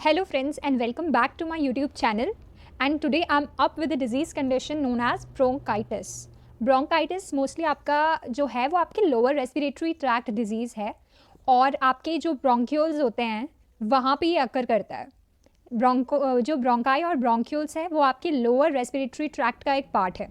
Hello friends and welcome back to my YouTube channel, and today I'm up with a disease condition known as bronchitis. Bronchitis mostly आपका जो है वो आपके lower respiratory tract disease है और आपके जो ब्रोंक्यूल्स होते हैं वहाँ पे ये अकर करता है। जो ब्रोंकाई और ब्रोंक्यूल्स है वो आपके लोअर रेस्पिरेटरी ट्रैक्ट का एक पार्ट है,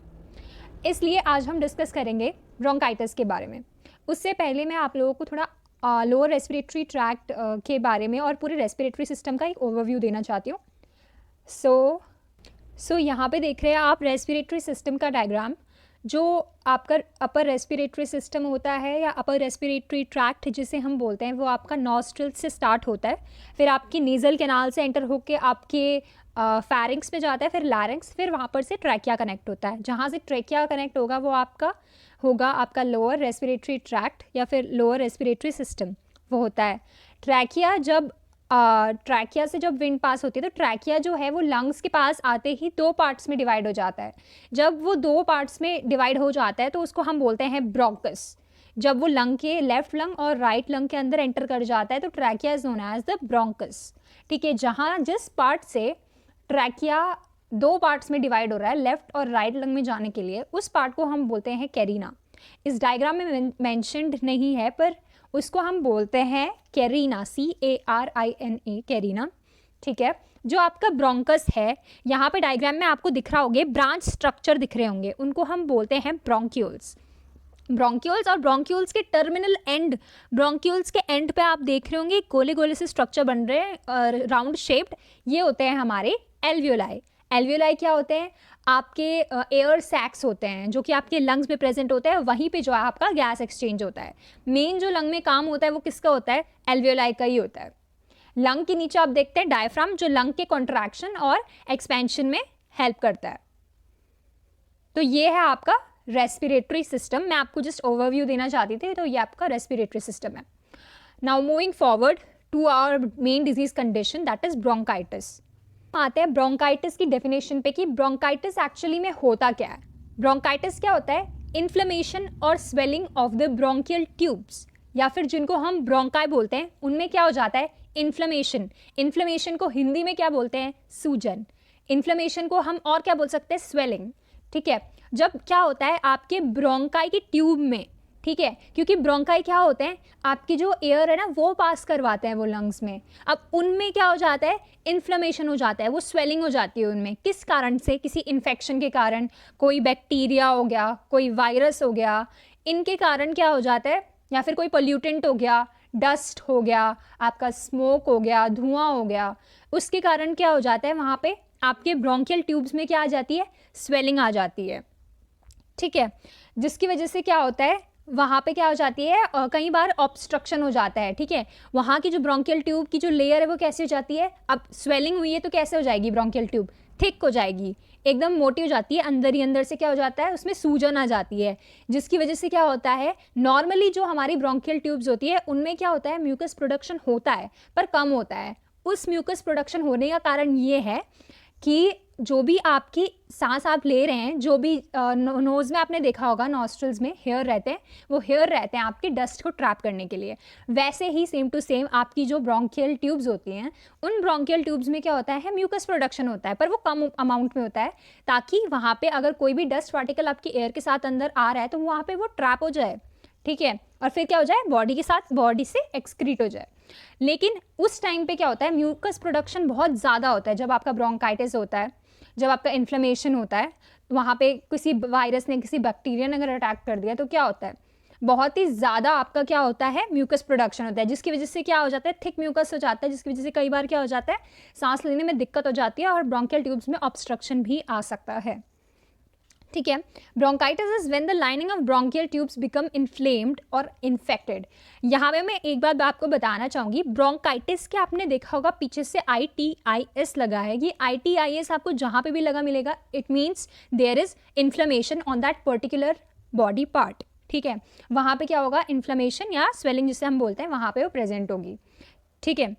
इसलिए आज हम डिस्कस करेंगे ब्रोंकाइटिस के बारे में। उससे पहले मैं आप लोगों को थोड़ा लोअर रेस्पिरेटरी ट्रैक्ट के बारे में और पूरे रेस्पिरेटरी सिस्टम का एक ओवरव्यू देना चाहती हूँ। सो यहाँ पे देख रहे हैं आप रेस्पिरेटरी सिस्टम का डायग्राम। जो आपका अपर रेस्पिरेटरी सिस्टम होता है या अपर रेस्पिरेटरी ट्रैक्ट जिसे हम बोलते हैं वो आपका नॉस्ट्रल से स्टार्ट होता है, फिर आपकी नेज़ल कैनाल से एंटर होकर आपके फैरिंग्स में जाता है, फिर लैरिंग्स, फिर वहाँ पर से ट्रैकिया कनेक्ट होता है। जहाँ से ट्रैकिया कनेक्ट होगा वो होगा आपका लोअर रेस्पिरेटरी ट्रैक्ट या फिर लोअर रेस्पिरेटरी सिस्टम वो होता है। ट्रैकिया से जब विंड पास होती है तो ट्रैकिया जो है वो लंग्स के पास आते ही दो पार्ट्स में डिवाइड हो जाता है। जब वो दो पार्ट्स में डिवाइड हो जाता है तो उसको हम बोलते हैं ब्रोंकस। जब वो लंग के लेफ्ट लंग और राइट लंग के अंदर एंटर कर जाता है तो trachea is known as the bronchus. ठीक है, जहाँ जिस पार्ट से ट्रैकिया दो पार्ट्स में डिवाइड हो रहा है लेफ्ट और राइट लंग में जाने के लिए, उस पार्ट को हम बोलते हैं कैरिना। इस डायग्राम में मेंशन्ड नहीं है पर उसको हम बोलते हैं कैरिना, CARINA, कैरिना। ठीक है, जो आपका ब्रोंकस है यहाँ पे डायग्राम में आपको दिख रहा होंगे, ब्रांच स्ट्रक्चर दिख रहे होंगे, उनको हम बोलते हैं ब्रोंक्यूल्स। ब्रोंक्यूल्स और ब्रोंक्यूल्स के टर्मिनल एंड, ब्रोंक्यूल्स के एंड पे आप देख रहे होंगे गोले गोले से स्ट्रक्चर बन रहे हैं राउंड शेप्ड, ये होते हैं हमारे एल्वियोलाई। एल्वियोलाई क्या होते हैं? आपके एयर सैक्स होते हैं जो कि आपके लंग्स में प्रेजेंट होते हैं, वहीं पे जो है आपका गैस एक्सचेंज होता है। मेन जो लंग में काम होता है वो किसका होता है? एल्वियोलाई का ही होता है। लंग के नीचे आप देखते हैं डायफ्राम, जो लंग के कॉन्ट्रैक्शन और एक्सपेंशन में हेल्प करता है। तो ये है आपका रेस्पिरेटरी सिस्टम। मैं आपको जस्ट ओवरव्यू देना चाहती थी, तो ये आपका रेस्पिरेटरी सिस्टम है। Now moving forward to our main disease condition, that is bronchitis. आते हैं ब्रोंकाइटिस की डेफिनेशन पे कि ब्रोंकाइटिस एक्चुअली में होता क्या है। ब्रोंकाइटिस क्या होता है? इन्फ्लेमेशन और swelling of the bronchial tubes, या फिर जिनको हम ब्रोंकाई बोलते हैं, उनमें क्या हो जाता है? इन्फ्लेमेशन। इन्फ्लेमेशन को हिंदी में क्या बोलते हैं? सूजन। इन्फ्लेमेशन को हम और क्या बोल सकते हैं? स्वेलिंग। ठीक है, जब क्या होता है आपके ब्रोंकाई की ट्यूब में, ठीक है, क्योंकि ब्रोंकाई क्या होते हैं? आपकी जो एयर है ना वो पास करवाते हैं वो लंग्स में। अब उनमें क्या हो जाता है? इन्फ्लेमेशन हो जाता है, वो स्वेलिंग हो जाती है उनमें। किस कारण से? किसी इन्फेक्शन के कारण, कोई बैक्टीरिया हो गया, कोई वायरस हो गया, इनके कारण क्या हो जाता है, या फिर कोई पोल्यूटेंट हो गया, डस्ट हो गया, आपका स्मोक हो गया, धुआं हो गया, उसके कारण क्या हो जाता है वहाँ पे आपके ब्रोंकियल ट्यूब्स में क्या आ जाती है? स्वेलिंग आ जाती है। ठीक है, जिसकी वजह से क्या होता है वहाँ पे क्या हो जाती है, कई बार ऑब्स्ट्रक्शन हो जाता है। ठीक है, वहाँ की जो ब्रोंकियल ट्यूब की जो लेयर है वो कैसे हो जाती है? अब स्वेलिंग हुई है तो कैसे हो जाएगी ब्रोंकियल ट्यूब? थिक हो जाएगी, एकदम मोटी हो जाती है, अंदर ही अंदर से क्या हो जाता है, उसमें सूजन आ जाती है, जिसकी वजह से क्या होता है, नॉर्मली जो हमारी ब्रोंकियल ट्यूब्स होती है उनमें क्या होता है, म्यूकस प्रोडक्शन होता है पर कम होता है। उस म्यूकस प्रोडक्शन होने का कारण ये है कि जो भी आपकी सांस आप ले रहे हैं, जो भी नोज़ में आपने देखा होगा नॉस्ट्रल्स में हेयर रहते हैं, वो हेयर रहते हैं आपके डस्ट को ट्रैप करने के लिए। वैसे ही सेम टू सेम आपकी जो ब्रोंकियल ट्यूब्स होती हैं, उन ब्रोंकियल ट्यूब्स में क्या होता है, म्यूकस प्रोडक्शन होता है, पर वो कम अमाउंट में होता है, ताकि वहाँ पे अगर कोई भी डस्ट पार्टिकल आपकी एयर के साथ अंदर आ रहा है तो वहाँ पे वो ट्रैप हो जाए। ठीक है, और फिर क्या हो जाए, बॉडी से एक्सक्रीट हो जाए। लेकिन उस टाइम पे क्या होता है, म्यूकस प्रोडक्शन बहुत ज़्यादा होता है जब आपका ब्रोंकाइटिस होता है, जब आपका इन्फ्लेमेशन होता है, वहाँ पे किसी वायरस ने, किसी बैक्टीरिया ने अगर अटैक कर दिया तो क्या होता है, बहुत ही ज़्यादा आपका क्या होता है, म्यूकस प्रोडक्शन होता है, जिसकी वजह से क्या हो जाता है, थिक म्यूकस हो जाता है, जिसकी वजह से कई बार क्या हो जाता है, सांस लेने में दिक्कत हो जाती है और ब्रोंकियल ट्यूब्स में ऑब्स्ट्रक्शन भी आ सकता है। ठीक है, bronchitis is when the lining of bronchial tubes become inflamed और इन्फेक्टेड। यहाँ पे मैं एक बात आपको बताना चाहूँगी, ब्रोंकाइटिस के आपने देखा होगा पीछे से ITIS लगा है, ये ITIS आपको जहाँ पे भी लगा मिलेगा, it means there is inflammation on that particular body part. ठीक है, वहाँ पे क्या होगा, इन्फ्लेमेशन या स्वेलिंग जिसे हम बोलते हैं, वहाँ पे वो प्रेजेंट होगी। ठीक है,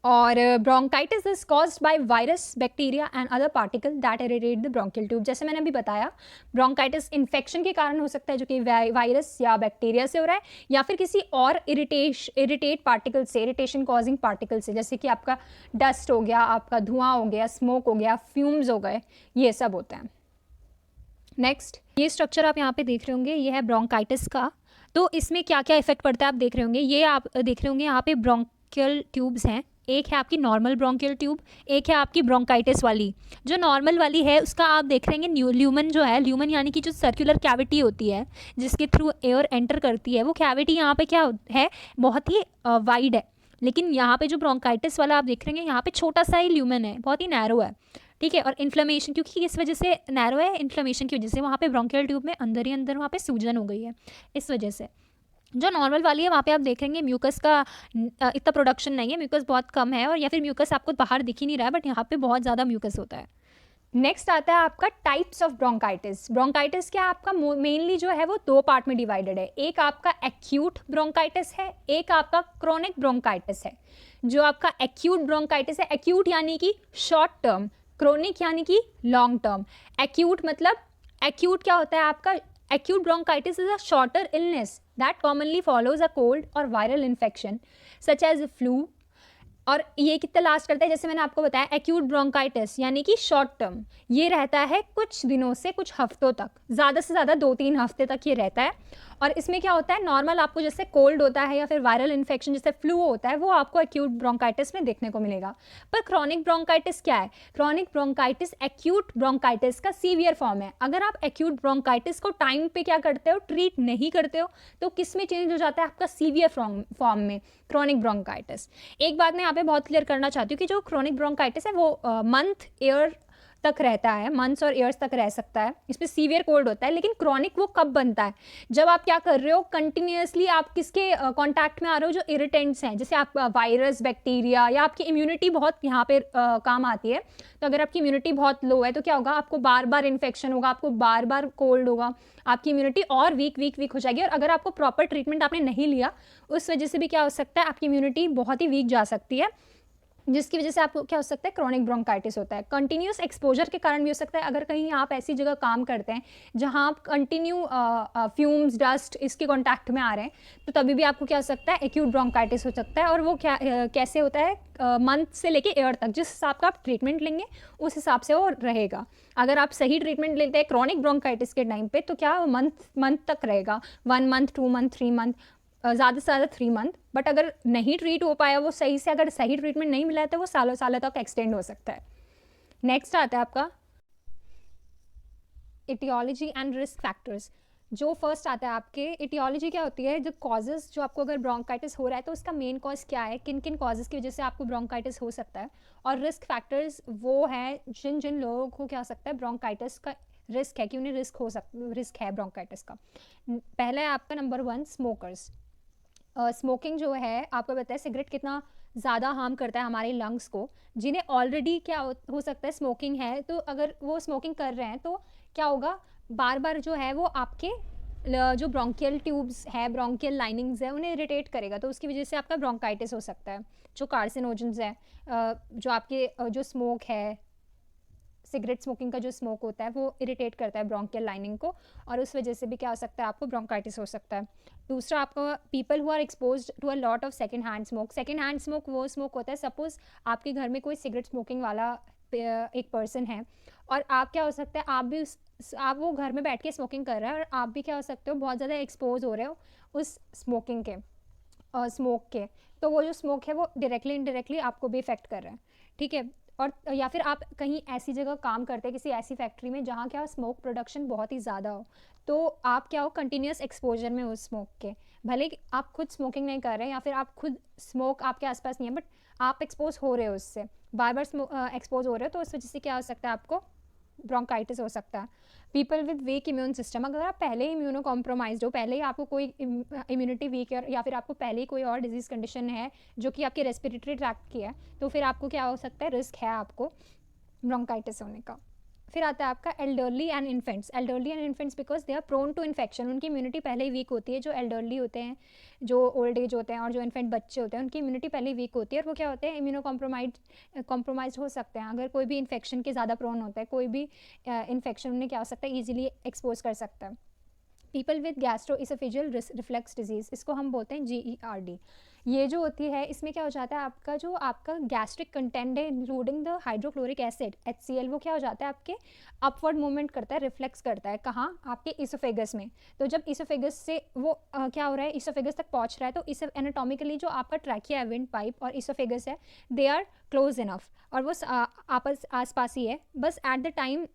और bronchitis is caused by virus, bacteria and other particle that irritate the bronchial tube. जैसे मैंने अभी बताया, ब्रोंकाइटिस इन्फेक्शन के कारण हो सकता है, जो कि वायरस या बैक्टीरिया से हो रहा है, या फिर किसी और इरिटेट पार्टिकल से, इरिटेशन कॉजिंग पार्टिकल से, जैसे कि आपका डस्ट हो गया, आपका धुआं हो गया, स्मोक हो गया, फ्यूम्स हो गए, ये सब होते हैं। नेक्स्ट, ये स्ट्रक्चर आप यहाँ पे देख रहे होंगे, ये है ब्रोंकाइटिस का। तो इसमें क्या क्या इफेक्ट पड़ता है आप देख रहे होंगे। ये आप देख रहे होंगे यहाँ पे ब्रोंकियल ट्यूब्स हैं। एक है आपकी नॉर्मल ब्रोंकियल ट्यूब, एक है आपकी ब्रोंकाइटिस वाली। जो नॉर्मल वाली है उसका आप देख रहे होंगे ल्यूमन जो है, ल्यूमन यानी कि जो सर्कुलर कैविटी होती है जिसके थ्रू एयर एंटर करती है, वो कैविटी यहाँ पे क्या है, बहुत ही वाइड है। लेकिन यहाँ पे जो ब्रोंकाइटिस वाला आप देख रहे हैं, यहाँ पे छोटा सा ही ल्यूमन है, बहुत ही नैरो है, ठीक है। और इन्फ्लेमेशन, क्योंकि इस वजह से नैरो है, इन्फ्लेमेशन की वजह से वहाँ पे ब्रोंकियल ट्यूब में अंदर ही अंदर वहाँ पे सूजन हो गई है, इस वजह से। जो नॉर्मल वाली है वहाँ पे आप देखेंगे म्यूकस का इतना प्रोडक्शन नहीं है, म्यूकस बहुत कम है, और या फिर म्यूकस आपको बाहर दिख ही नहीं रहा है, बट यहाँ पे बहुत ज़्यादा म्यूकस होता है। नेक्स्ट आता है आपका टाइप्स ऑफ ब्रोंकाइटिस। ब्रोंकाइटिस क्या आपका मेनली जो है वो दो पार्ट में डिवाइडेड है। एक आपका एक्यूट ब्रोंकाइटिस है, एक आपका क्रोनिक ब्रोंकाइटिस है। जो आपका एक्यूट ब्रोंकाइटिस है, एक्यूट यानी कि शॉर्ट टर्म, क्रोनिक यानी कि लॉन्ग टर्म। एक्यूट मतलब, एक्यूट क्या होता है आपका, acute bronchitis is a shorter illness that commonly follows a cold or viral infection such as flu। और ये कितना लास्ट करता है, जैसे मैंने आपको बताया, एक्यूट ब्रोंकाइटिस यानी कि शॉर्ट टर्म, ये रहता है कुछ दिनों से कुछ हफ्तों तक, ज़्यादा से ज़्यादा 2-3 हफ्ते तक ये रहता है। और इसमें क्या होता है, नॉर्मल आपको जैसे कोल्ड होता है या फिर वायरल इन्फेक्शन जैसे फ्लू होता है, वो आपको एक्यूट ब्रोंकाइटिस में देखने को मिलेगा। पर क्रॉनिक ब्रोंकाइटिस क्या है, क्रॉनिक ब्रोंकाइटिस एक्यूट ब्रोंकाइटिस का सीवियर फॉर्म है। अगर आप एक्यूट ब्रोंकाइटिस को टाइम पे क्या करते हो, ट्रीट नहीं करते हो, तो किस में चेंज हो जाता है, आपका सीवियर फॉर्म में, क्रॉनिक ब्रोंकाइटिस। एक बात मैं यहाँ पे बहुत क्लियर करना चाहती हूँ कि जो क्रोनिक ब्रोंकाइटिस है वो मंथ ईयर तक रहता है, मंथ्स और ईयर्स तक रह सकता है, इसमें सीवियर कोल्ड होता है। लेकिन क्रॉनिक वो कब बनता है, जब आप क्या कर रहे हो, कंटिन्यूसली आप किसके कांटेक्ट में आ रहे हो, जो इरिटेंट्स हैं, जैसे आप वायरस, बैक्टीरिया, या आपकी इम्यूनिटी बहुत यहाँ पे काम आती है। तो अगर आपकी इम्यूनिटी बहुत लो है तो क्या होगा, आपको बार बार इन्फेक्शन होगा, आपको बार बार कोल्ड होगा, आपकी इम्यूनिटी और वीक हो जाएगी। और अगर आपको प्रॉपर ट्रीटमेंट आपने नहीं लिया, उस वजह से भी क्या हो सकता है, आपकी इम्यूनिटी बहुत ही वीक जा सकती है, जिसकी वजह से आपको क्या हो सकता है, क्रॉनिक ब्रोंकाइटिस होता है। कंटिन्यूस एक्सपोजर के कारण भी हो सकता है। अगर कहीं आप ऐसी जगह काम करते हैं जहां आप कंटिन्यू फ्यूम्स, डस्ट इसके कांटेक्ट में आ रहे हैं, तो तभी भी आपको क्या हो सकता है, एक्यूट ब्रोंकाइटिस हो सकता है। और वो क्या कैसे होता है, मंथ से लेके ईयर तक, जिस हिसाब का आप ट्रीटमेंट लेंगे उस हिसाब से वो रहेगा। अगर आप सही ट्रीटमेंट लेते हैं क्रॉनिक ब्रोंकाइटिस के टाइम पे, तो क्या मंथ तक रहेगा, 1 मंथ, 2 मंथ, 3 मंथ, ज़्यादा से ज़्यादा 3 मंथ। बट अगर नहीं ट्रीट हो पाया वो सही से, अगर सही ट्रीटमेंट नहीं मिला है, तो वो सालों सालों तक एक्सटेंड हो सकता है। नेक्स्ट आता है आपका इटियोलॉजी एंड रिस्क फैक्टर्स। जो फर्स्ट आता है आपके, इटियोलॉजी क्या होती है, जो कॉजेज़, जो आपको अगर ब्रोंकाइटिस हो रहा है तो उसका मेन कॉज क्या है, किन किन कॉजेज़ की वजह से आपको ब्रोंकाइटिस हो सकता है। और रिस्क फैक्टर्स वो है जिन जिन लोगों को क्या हो सकता है, ब्रोंकाइटिस का रिस्क है, कि उन्हें रिस्क है ब्रोंकाइटिस का। पहला है आपका नंबर 1, स्मोकर्स। स्मोकिंग जो है, आपको पता है सिगरेट कितना ज़्यादा हार्म करता है हमारे लंग्स को। जिन्हें ऑलरेडी क्या हो सकता है, स्मोकिंग है, तो अगर वो स्मोकिंग कर रहे हैं तो क्या होगा, बार बार जो है वो आपके जो ब्रोंकियल ट्यूब्स है, ब्रोंकियल लाइनिंग्स है, उन्हें इरिटेट करेगा, तो उसकी वजह से आपका ब्रोंकाइटिस हो सकता है। जो कार्सिनोजेंस है, जो आपके जो स्मोक है, सिगरेट स्मोकिंग का जो स्मोक होता है वो इरिटेट करता है ब्रोंकियल लाइनिंग को, और उस वजह से भी क्या हो सकता है, आपको ब्रोंकाइटिस हो सकता है। दूसरा आपका, people who are exposed to a lot of second hand smoke. Second hand smoke वो स्मोक होता है, सपोज आपके घर में कोई सिगरेट स्मोकिंग वाला एक पर्सन है, और आप क्या हो सकता है, आप वो घर में बैठ के स्मोकिंग कर रहे हैं, और आप भी क्या हो सकते हो, बहुत ज़्यादा एक्सपोज हो रहे हो उस स्मोकिंग के, स्मोक के। तो वो जो स्मोक है वो डायरेक्टली इनडायरेक्टली आपको भी इफेक्ट कर रहा है, ठीक है। और या फिर आप कहीं ऐसी जगह काम करते हैं, किसी ऐसी फैक्ट्री में जहाँ क्या स्मोक प्रोडक्शन बहुत ही ज़्यादा हो, तो आप क्या हो, कंटिन्यूस एक्सपोजर में हो स्मोक के। भले ही आप खुद स्मोकिंग नहीं कर रहे हैं, या फिर आप खुद स्मोक आपके आसपास नहीं है, बट आप एक्सपोज हो रहे हो उससे, बार बार एक्सपोज हो रहे हो, तो उस वजह से क्या हो सकता है, आपको ब्रोंकाइटिस हो सकता है। People with weak immune system, अगर आप पहले ही इम्यूनो कॉम्प्रोमाइज्ड हो, पहले ही आपको कोई इम्यूनिटी वीक है, या फिर आपको पहले ही कोई और डिजीज़ कंडीशन है जो कि आपके रेस्पिरेटरी ट्रैक्ट की है, तो फिर आपको क्या हो सकता है, रिस्क है आपको ब्रोंकाइटिस होने का। फिर आता है आपका elderly and infants because they are prone to infection, उनकी इम्यूनिटी पहले ही वीक होती है। जो एल्डरली होते हैं, जो ओल्ड एज होते हैं और जो इन्फेंट बच्चे होते हैं, उनकी इम्यूनिटी पहले ही वीक होती है और वो क्या होते हैं, इम्यूनो कॉम्प्रोमाइज हो सकते हैं। अगर कोई भी इन्फेक्शन के ज़्यादा प्रोन होता है, कोई भी इन्फेक्शन उन्हें क्या हो सकता है, ईजिली एक्सपोज कर सकता है। People with gastro-oesophageal reflex disease, इसको हम बोलते हैं GERD। ये जो होती है, इसमें क्या हो जाता है, आपका जो आपका गैस्ट्रिक कंटेंट है including the hydrochloric acid HCl, वो क्या हो जाता है, आपके अपवर्ड मूवमेंट करता है, रिफ्लेक्स करता है। कहाँ? आपके इसोफेगस में। तो जब इसोफेगस से वो क्या हो रहा है, इसोफेगस तक पहुंच रहा है, तो इस एनाटॉमिकली जो आपका ट्रैकिया, विंड पाइप और इसोफेगस है, दे आर क्लोज इनफ, और वो आपस आसपास ही है। बस at the time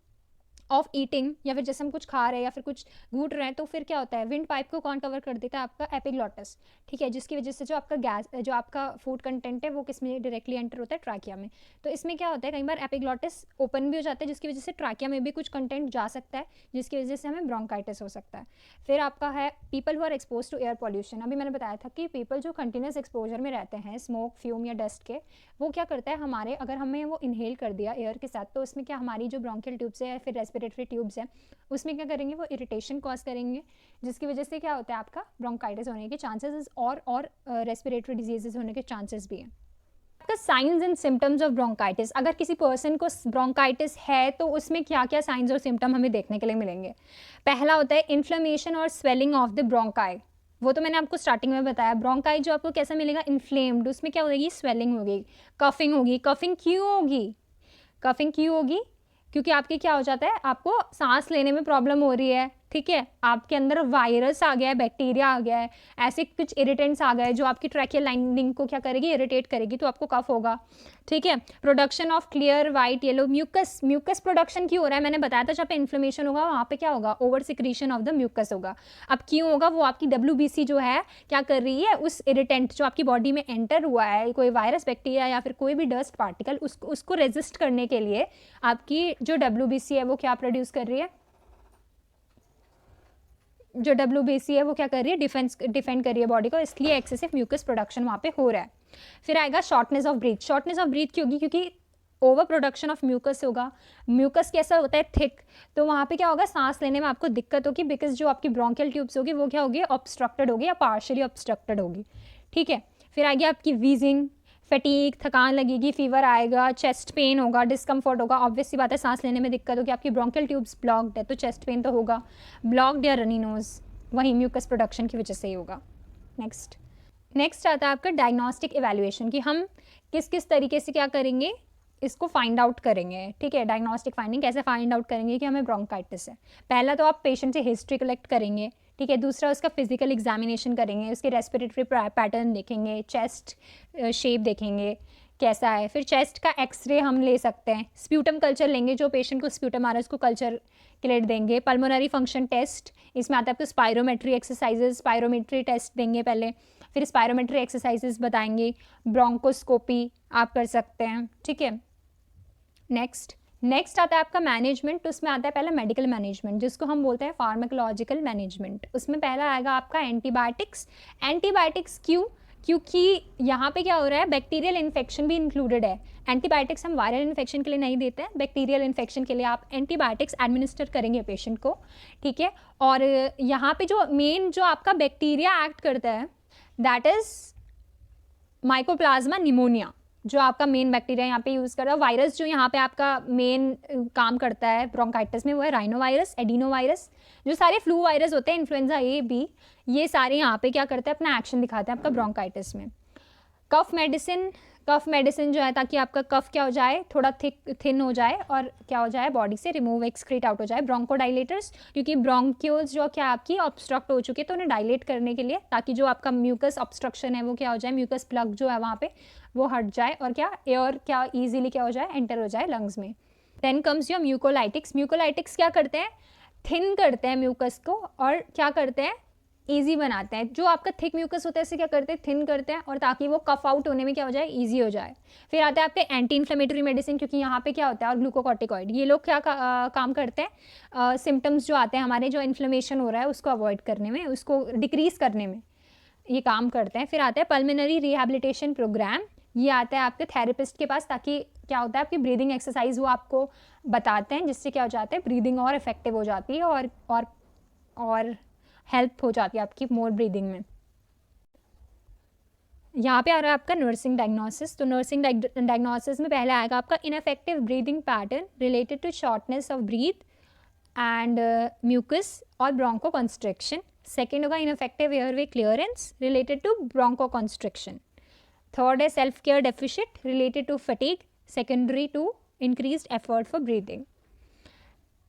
of eating, या फिर जैसे हम कुछ खा रहे हैं या फिर कुछ घूट रहे हैं, तो फिर क्या होता है, विंड पाइप को कौन कवर कर देता है, आपका एपिग्लॉटस। ठीक है, जिसकी वजह से जो आपका गैस, जो आपका फूड कंटेंट है, वो किस में डायरेक्टली एंटर होता है, ट्रैकिया में। तो इसमें क्या होता है, कई बार एपिग्लॉटस ओपन भी हो जाता है, जिसकी वजह से ट्रैकिया में भी कुछ कंटेंट जा सकता है, जिसकी वजह से हमें ब्रोंकाइटिस हो सकता है। फिर आपका है people who are expose to air pollution. अभी मैंने बताया था कि पीपल जो कंटिन्यूस एक्सपोजर में रहते हैं स्मोक, फ्यूम या डस्ट के, वो क्या करता है, हमारे अगर हमें वो इनहेल कर दिया एयर के साथ, तो उसमें क्या, हमारी जो ब्रोंकियल ट्यूब्स है या फिर रेस्पिरेटरी ट्यूब्स है, उसमें क्या करेंगे, वो इरिटेशन कॉज करेंगे, जिसकी वजह से क्या होता है, आपका ब्रोंकाइटिस होने के चांसेस और रेस्पिरेटरी डिजीजेस होने के चांसेस भी हैं। आपका science and symptoms of bronchitis, अगर किसी पर्सन को ब्रोंकाइटिस है तो उसमें क्या क्या साइंस और सिम्टम हमें देखने के लिए मिलेंगे। पहला होता है इन्फ्लेमेशन और स्वेलिंग ऑफ द ब्रोंकाई। वो तो मैंने आपको स्टार्टिंग में बताया, ब्रोंकाई जो आपको कैसा मिलेगा, इन्फ्लेम्ड, उसमें क्या होगी, स्वेलिंग होगी, कफिंग होगी। कफिंग क्यों होगी, कफिंग क्यों होगी, क्योंकि आपके क्या हो जाता है, आपको सांस लेने में प्रॉब्लम हो रही है। ठीक है, आपके अंदर वायरस आ गया है, बैक्टीरिया आ गया है, ऐसे कुछ इरिटेंट्स आ गए जो आपकी ट्रैकियल लाइनिंग को क्या करेगी, इरिटेट करेगी, तो आपको कफ होगा। ठीक है, production of clear white yellow mucus, mucus production क्यों हो रहा है, मैंने बताया था, जहाँ पे इन्फ्लेमेशन होगा वहाँ पे क्या होगा, over secretion of the mucus होगा। अब क्यों होगा, वो आपकी WBC जो है क्या कर रही है, उस इरिटेंट जो आपकी बॉडी में एंटर हुआ है, कोई वायरस, बैक्टीरिया या फिर कोई भी डस्ट पार्टिकल, उसको रेजिस्ट करने के लिए आपकी जो WBC है वो क्या प्रोड्यूस कर रही है, जो WBC है वो क्या कर रही है, डिफेंड कर रही है बॉडी को, इसलिए एक्सेसिव म्यूकस प्रोडक्शन वहाँ पे हो रहा है। फिर आएगा shortness of breathe. Shortness of breathe क्यों होगी, क्योंकि ओवर प्रोडक्शन ऑफ म्यूकस होगा। म्यूकस कैसा होता है, थिक, तो वहाँ पे क्या होगा, सांस लेने में आपको दिक्कत होगी, बिकॉज जो आपकी ब्रोंकियल ट्यूब्स होगी वो क्या होगी, ऑब्स्ट्रक्टेड होगी या पार्शियली ऑब्स्ट्रक्टेड होगी। ठीक है, फिर आएगी आपकी वीजिंग, फटीक, थकान लगेगी, फीवर आएगा, चेस्ट पेन होगा, डिस्कम्फर्ट होगा। ऑब्वियस सी बात है, सांस लेने में दिक्कत होगी, आपकी ब्रोंकियल ट्यूब्स ब्लॉक्ड है तो चेस्ट पेन तो होगा। ब्लॉक्ड या रनी नोज, वही म्यूकस प्रोडक्शन की वजह से ही होगा। नेक्स्ट आता है आपका डायग्नोस्टिक इवैल्यूएशन, कि हम किस किस तरीके से क्या करेंगे, इसको फाइंड आउट करेंगे। ठीक है, डायग्नोस्टिक फाइंडिंग कैसे फाइंड आउट करेंगे कि हमें ब्रोंकाइटिस है। पहला तो आप पेशेंट से हिस्ट्री कलेक्ट करेंगे। ठीक है, दूसरा उसका फिजिकल एग्जामिनेशन करेंगे, उसके रेस्पिरेटरी पैटर्न देखेंगे, चेस्ट शेप देखेंगे कैसा है। फिर चेस्ट का एक्सरे हम ले सकते हैं, स्प्यूटम कल्चर लेंगे, जो पेशेंट को स्प्यूटम आ रहा है उसको कल्चर के लिए देंगे। पल्मोनरी फंक्शन टेस्ट, इसमें आता है आपको स्पायरोमेट्री एक्सरसाइजेज, स्पायरोमेट्री टेस्ट देंगे पहले, फिर स्पायरोमेट्री एक्सरसाइजेज बताएंगे। ब्रोंकोस्कोपी आप कर सकते हैं। ठीक है, नेक्स्ट आता है आपका मैनेजमेंट। तो उसमें आता है पहला मेडिकल मैनेजमेंट, जिसको हम बोलते हैं फार्माकोलॉजिकल मैनेजमेंट। उसमें पहला आएगा आपका एंटीबायोटिक्स। एंटीबायोटिक्स क्यों, क्योंकि यहाँ पे क्या हो रहा है, बैक्टीरियल इन्फेक्शन भी इंक्लूडेड है। एंटीबायोटिक्स हम वायरल इन्फेक्शन के लिए नहीं देते हैं, बैक्टीरियल इन्फेक्शन के लिए आप एंटीबायोटिक्स एडमिनिस्टर करेंगे पेशेंट को। ठीक है, और यहाँ पे जो मेन जो आपका बैक्टीरिया एक्ट करता है, दैट इज माइकोप्लाज्मा निमोनिया, जो आपका मेन बैक्टीरिया यहाँ पे यूज़ कर रहा है। वायरस जो यहाँ पे आपका मेन काम करता है ब्रोंकाइटिस में, वो है राइनो वायरस, एडिनो वायरस। जो सारे फ्लू वायरस होते हैं, इन्फ्लुएंजा A, B, ये सारे यहाँ पे क्या करते हैं, अपना एक्शन दिखाते हैं आपका ब्रोंकाइटिस में। कफ मेडिसिन जो है, ताकि आपका कफ क्या हो जाए, थोड़ा थिन हो जाए और क्या हो जाए, बॉडी से रिमूव एक्सक्रीट आउट हो जाए। ब्रोंकोडाइलेटर्स, क्योंकि ब्रोंक्यूल्स जो क्या आपकी ऑब्स्ट्रक्ट हो चुके, तो उन्हें डायलेट करने के लिए, ताकि जो आपका म्यूकस ऑब्स्ट्रक्शन है वो क्या हो जाए, म्यूकस प्लग जो है वहाँ पे वो हट जाए और क्या एयर क्या ईजिली क्या हो जाए, एंटर हो जाए लंग्स में। Then comes your mucolytics. Mucolytics क्या करते हैं, थिन करते हैं म्यूकस को और क्या करते हैं, ईजी बनाते हैं। जो आपका थिक म्यूकस होता है इसे क्या करते हैं, थिन करते हैं, और ताकि वो कफ आउट होने में क्या हो जाए, ईजी हो जाए। फिर आते हैं आपके एंटी इन्फ्लेमेटरी मेडिसिन, क्योंकि यहाँ पे क्या होता है, और ग्लूकोकॉर्टिकॉइड, ये लोग क्या काम करते हैं, सिम्टम्स जो आते हैं हमारे, जो इन्फ्लेमेशन हो रहा है उसको अवॉइड करने में, उसको डिक्रीज करने में ये काम करते हैं। फिर आते हैं पल्मोनरी रिहैबिलिटेशन प्रोग्राम, ये आता है आपके थेरेपिस्ट के पास, ताकि क्या होता है आपकी ब्रीदिंग एक्सरसाइज वो आपको बताते हैं, जिससे क्या हो जाता है ब्रीदिंग और इफेक्टिव हो जाती है और हेल्प हो जाती है आपकी मोर ब्रीदिंग में। यहाँ पे आ रहा है आपका नर्सिंग डायग्नोसिस। तो नर्सिंग डायग्नोसिस में पहले आएगा आपका ineffective breathing pattern related to shortness of breath and mucus और ब्रोंको कंस्ट्रिक्शन। सेकेंड होगा ineffective airway clearance related to bronchoconstriction. Third है self care deficit related to fatigue secondary to increased effort for breathing.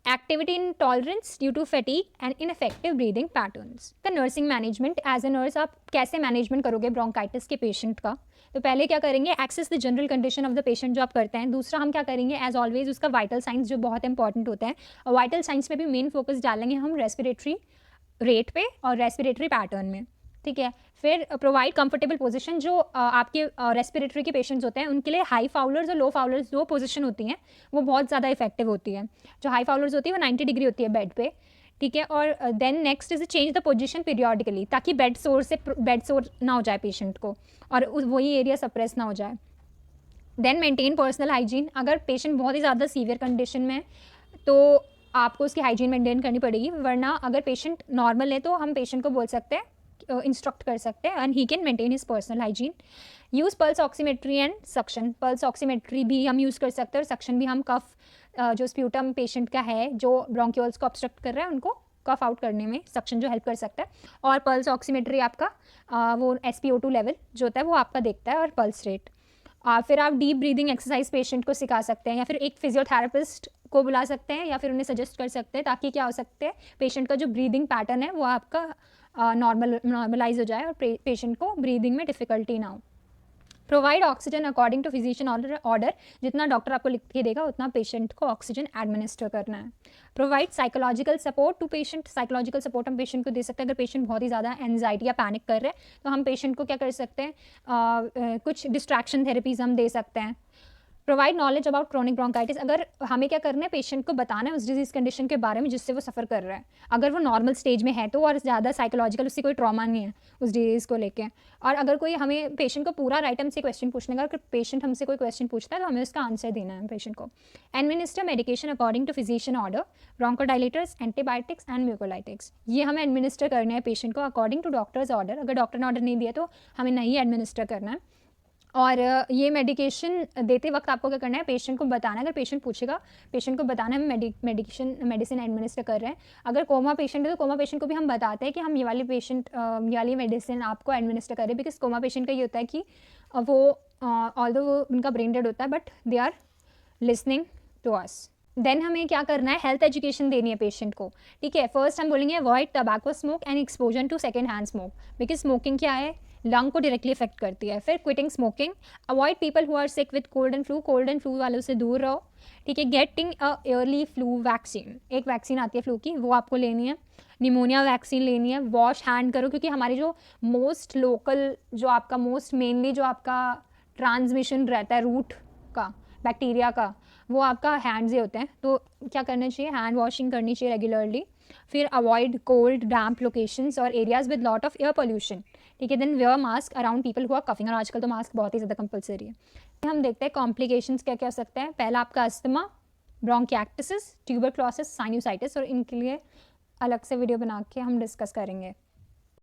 Activity intolerance due to fatigue and ineffective breathing patterns. का nursing management, as a nurse आप कैसे management करोगे bronchitis के patient का? तो पहले क्या करेंगे, assess the general condition of the patient जो आप करते हैं। दूसरा हम क्या करेंगे, एज ऑलवेज उसका वाइटल साइंस जो बहुत इंपॉर्टेंट होता है, और वाइटल साइंस में भी मेन फोकस डालेंगे हम रेस्पिरेटरी रेट पे और रेस्पिरेटरी पैटर्न में, ठीक है। फिर प्रोवाइड कंफर्टेबल पोजीशन, जो आपके रेस्पिरेटरी के पेशेंट्स होते हैं उनके लिए हाई फाउलर्स और लो फाउलर्स दो पोजीशन होती हैं, वो बहुत ज़्यादा इफेक्टिव होती है। जो हाई फाउलर्स होती है वो 90 डिग्री होती है बेड पे, ठीक है। और then next is change the position periodically, ताकि बेड सोर ना हो जाए पेशेंट को और वही एरिया सप्रेस ना हो जाए। देन मेंटेन पर्सनल हाइजीन, अगर पेशेंट बहुत ही ज़्यादा सीवियर कंडीशन में तो आपको उसकी हाइजीन मेंटेन करनी पड़ेगी, वरना अगर पेशेंट नॉर्मल है तो हम पेशेंट को बोल सकते हैं, इंस्ट्रक्ट कर सकते हैं, and he can maintain his personal hygiene. Use pulse oximetry and suction, pulse oximetry भी हम यूज़ कर सकते हैं और सक्शन भी हम कफ जो स्प्यूटम पेशेंट का है जो ब्रोंक्यूल्स को ऑब्स्ट्रक्ट कर रहा है उनको कफ आउट करने में सक्शन जो हेल्प कर सकता है। और पल्स ऑक्सीमेट्री आपका वो SpO2 लेवल जो होता है वो आपका देखता है, और पल्स रेट। फिर आप डीप ब्रीदिंग एक्सरसाइज पेशेंट को सिखा सकते हैं, या फिर एक फिजियोथेरेपिस्ट को बुला सकते हैं, या फिर उन्हें सजेस्ट कर सकते हैं, ताकि क्या हो सकते हैं पेशेंट का जो ब्रीदिंग पैटर्न है वो आपका नॉर्मलाइज हो जाए और पेशेंट को ब्रीदिंग में डिफ़िकल्टी ना हो। Provide oxygen according to physician order, जितना डॉक्टर आपको लिख के देगा उतना पेशेंट को ऑक्सीजन एडमिनिस्टर करना है। Provide psychological support to patient, psychological support हम पेशेंट को दे सकते हैं। अगर पेशेंट बहुत ही ज़्यादा एंजाइटी या पैनिक कर रहे हैं तो हम पेशेंट को क्या कर सकते हैं, कुछ डिस्ट्रैक्शन थेरेपीज हम दे सकते हैं। Provide knowledge about chronic bronchitis, अगर हमें क्या करना है पेशेंट को बताना है उस डिजीज़ कंडीशन के बारे में जिससे वो सफ़र कर रहा है। अगर वो नॉर्मल स्टेज में है तो, और ज़्यादा साइकोलॉजिकल उससे कोई ट्रॉमा नहीं है उस डिजीज़ को लेके। और अगर कोई हमें पेशेंट को पूरा राइट हमसे क्वेश्चन पूछने का, अगर पेशेंट हमसे कोई क्वेश्चन पूछता है तो हमें उसका आंसर देना है पेशेंट को। Administer medication according to physician order, bronchodilators, antibiotics and mucolytics, ये हमें एडमिनिस्टर करना है पेशेंट को अकॉर्डिंग टू डॉक्टर्स ऑर्डर। अगर डॉक्टर ने ऑर्डर नहीं दिया तो हमें नहीं एडमिनिस्टर करना है। और ये मेडिकेशन देते वक्त आपको क्या करना है, पेशेंट को बताना है। अगर पेशेंट पूछेगा, पेशेंट को बताना है हम मेडिसिन एडमिनिस्टर कर रहे हैं। अगर कोमा पेशेंट है तो कोमा पेशेंट को भी हम बताते हैं कि हम ये वाली मेडिसिन आपको एडमिनिस्टर करें, बिकॉज कोमा पेशेंट का ये होता है कि वो ऑल्दो वो उनका ब्रेन डेड होता है but they are listening to us. Then हमें क्या करना है, हेल्थ एजुकेशन देनी है पेशेंट को, ठीक है। फर्स्ट हम बोलेंगे avoid tobacco smoke and exposure to second hand smoke, because smoking क्या है, लंग को डायरेक्टली इफेक्ट करती है। फिर quitting smoking, avoid people who are sick with cold and flu वालों से दूर रहो, ठीक है। Getting a early flu vaccine, एक वैक्सीन आती है फ्लू की, वो आपको लेनी है। निमोनिया वैक्सीन लेनी है। वॉश हैंड करो, क्योंकि हमारी जो मोस्ट लोकल जो आपका मोस्ट मेनली जो आपका ट्रांसमिशन रहता है रूट का बैक्टीरिया का, वो आपका हैंड से होते हैं, तो क्या करना चाहिए, हैंड वॉशिंग करनी चाहिए रेगुलरली। फिर अवॉइड कोल्ड डैम्प लोकेशंस और areas with lot of air pollution, ठीक है। Then wear mask around people who are coughing, और आजकल तो मास्क बहुत ही ज़्यादा कंपलसरी है। हम देखते हैं कॉम्प्लिकेशंस क्या क्या हो सकते हैं। पहला आपका अस्थमा, ब्रोंकिएक्टिस, ट्यूबरक्लोसिस, साइनोसाइटिस, और इनके लिए अलग से वीडियो बना के हम डिस्कस करेंगे।